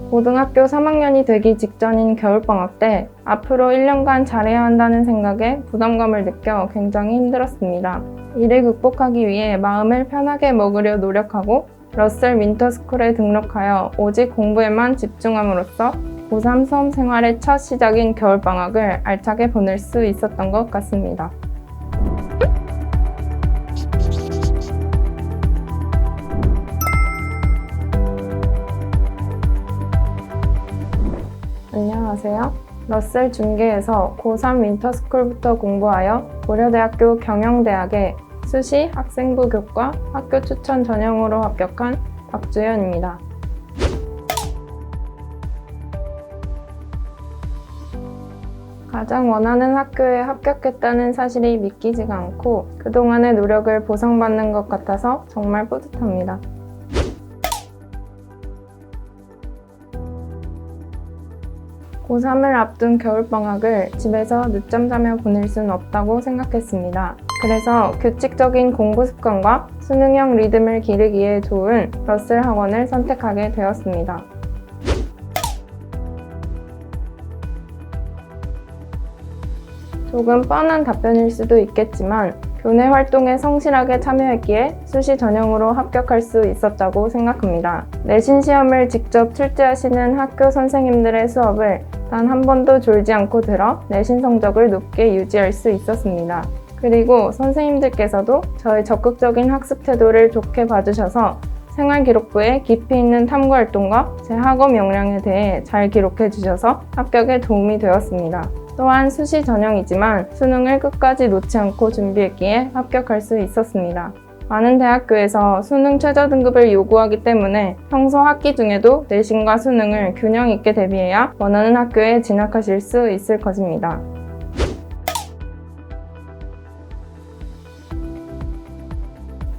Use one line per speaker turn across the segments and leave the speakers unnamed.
고등학교 3학년이 되기 직전인 겨울방학 때 앞으로 1년간 잘해야 한다는 생각에 부담감을 느껴 굉장히 힘들었습니다. 이를 극복하기 위해 마음을 편하게 먹으려 노력하고 러셀 윈터스쿨에 등록하여 오직 공부에만 집중함으로써 고3 수험 생활의 첫 시작인 겨울방학을 알차게 보낼 수 있었던 것 같습니다. 안녕하세요. 러셀 중계에서 고3 윈터스쿨부터 공부하여 고려대학교 경영대학의 수시 학생부 교과 학교 추천 전형으로 합격한 박주연입니다. 가장 원하는 학교에 합격했다는 사실이 믿기지가 않고 그동안의 노력을 보상받는 것 같아서 정말 뿌듯합니다. 고3을 앞둔 겨울방학을 집에서 늦잠 자며 보낼 수는 없다고 생각했습니다. 그래서 규칙적인 공부 습관과 수능형 리듬을 기르기에 좋은 러셀 학원을 선택하게 되었습니다. 조금 뻔한 답변일 수도 있겠지만 교내 활동에 성실하게 참여했기에 수시 전형으로 합격할 수 있었다고 생각합니다. 내신 시험을 직접 출제하시는 학교 선생님들의 수업을 단 한 번도 졸지 않고 들어 내신 성적을 높게 유지할 수 있었습니다. 그리고 선생님들께서도 저의 적극적인 학습 태도를 좋게 봐주셔서 생활기록부에 깊이 있는 탐구활동과 제 학업 역량에 대해 잘 기록해 주셔서 합격에 도움이 되었습니다. 또한 수시 전형이지만 수능을 끝까지 놓지 않고 준비했기에 합격할 수 있었습니다. 많은 대학교에서 수능 최저 등급을 요구하기 때문에 평소 학기 중에도 내신과 수능을 균형 있게 대비해야 원하는 학교에 진학하실 수 있을 것입니다.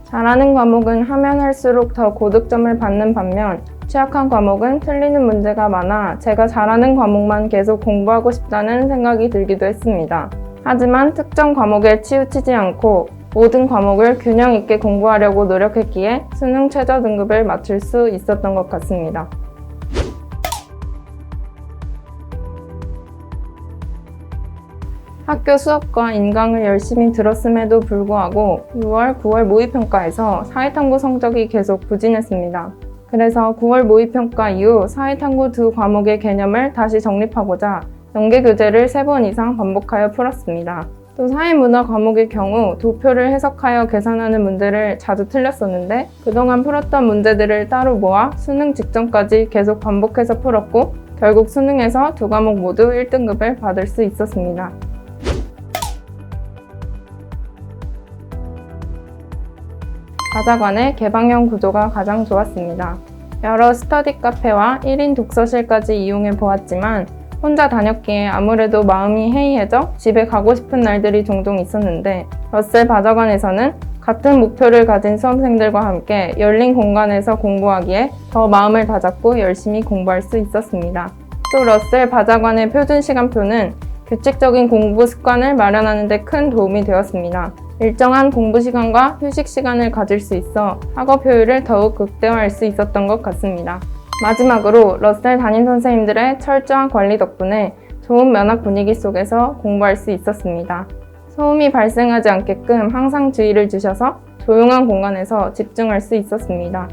잘하는 과목은 하면 할수록 더 고득점을 받는 반면 취약한 과목은 틀리는 문제가 많아 제가 잘하는 과목만 계속 공부하고 싶다는 생각이 들기도 했습니다. 하지만 특정 과목에 치우치지 않고 모든 과목을 균형 있게 공부하려고 노력했기에 수능 최저 등급을 맞출 수 있었던 것 같습니다. 학교 수업과 인강을 열심히 들었음에도 불구하고 6월, 9월 모의평가에서 사회탐구 성적이 계속 부진했습니다. 그래서 9월 모의평가 이후 사회탐구 두 과목의 개념을 다시 정립하고자 연계교재를 3번 이상 반복하여 풀었습니다. 또 사회문화 과목의 경우 도표를 해석하여 계산하는 문제를 자주 틀렸었는데 그동안 풀었던 문제들을 따로 모아 수능 직전까지 계속 반복해서 풀었고 결국 수능에서 두 과목 모두 1등급을 받을 수 있었습니다. 바자관의 개방형 구조가 가장 좋았습니다. 여러 스터디 카페와 1인 독서실까지 이용해 보았지만 혼자 다녔기에 아무래도 마음이 해이해져 집에 가고 싶은 날들이 종종 있었는데 러셀 바자관에서는 같은 목표를 가진 수험생들과 함께 열린 공간에서 공부하기에 더 마음을 다잡고 열심히 공부할 수 있었습니다. 또 러셀 바자관의 표준 시간표는 규칙적인 공부 습관을 마련하는 데 큰 도움이 되었습니다. 일정한 공부 시간과 휴식 시간을 가질 수 있어 학업 효율을 더욱 극대화할 수 있었던 것 같습니다. 마지막으로 러셀 담임 선생님들의 철저한 관리 덕분에 좋은 면학 분위기 속에서 공부할 수 있었습니다. 소음이 발생하지 않게끔 항상 주의를 주셔서 조용한 공간에서 집중할 수 있었습니다.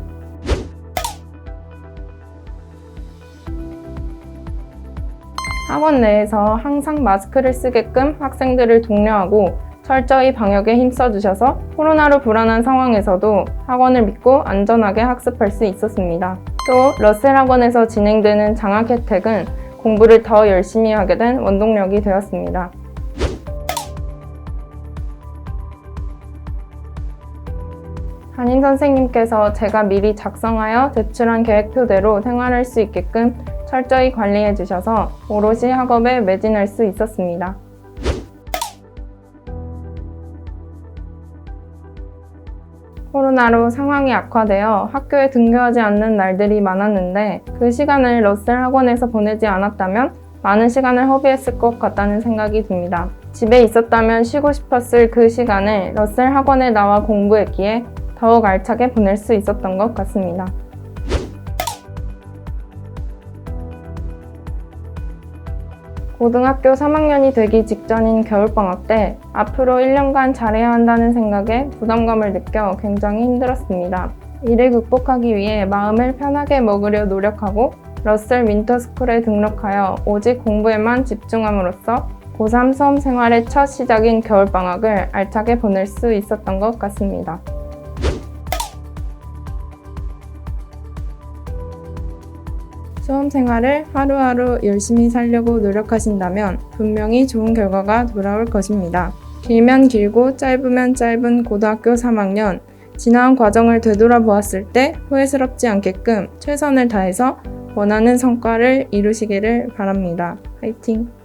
학원 내에서 항상 마스크를 쓰게끔 학생들을 독려하고 철저히 방역에 힘써주셔서 코로나로 불안한 상황에서도 학원을 믿고 안전하게 학습할 수 있었습니다. 또 러셀 학원에서 진행되는 장학 혜택은 공부를 더 열심히 하게 된 원동력이 되었습니다. 담임 선생님께서 제가 미리 작성하여 제출한 계획표대로 생활할 수 있게끔 철저히 관리해 주셔서 오롯이 학업에 매진할 수 있었습니다. 코로나로 상황이 악화되어 학교에 등교하지 않는 날들이 많았는데 그 시간을 러셀 학원에서 보내지 않았다면 많은 시간을 허비했을 것 같다는 생각이 듭니다. 집에 있었다면 쉬고 싶었을 그 시간을 러셀 학원에 나와 공부했기에 더욱 알차게 보낼 수 있었던 것 같습니다. 고등학교 3학년이 되기 직전인 겨울방학 때 앞으로 1년간 잘해야 한다는 생각에 부담감을 느껴 굉장히 힘들었습니다. 이를 극복하기 위해 마음을 편하게 먹으려 노력하고 러셀 윈터스쿨에 등록하여 오직 공부에만 집중함으로써 고3 수험 생활의 첫 시작인 겨울방학을 알차게 보낼 수 있었던 것 같습니다. 수험 생활을 하루하루 열심히 살려고 노력하신다면 분명히 좋은 결과가 돌아올 것입니다. 길면 길고 짧으면 짧은 고등학교 3학년, 지나온 과정을 되돌아보았을 때 후회스럽지 않게끔 최선을 다해서 원하는 성과를 이루시기를 바랍니다. 화이팅!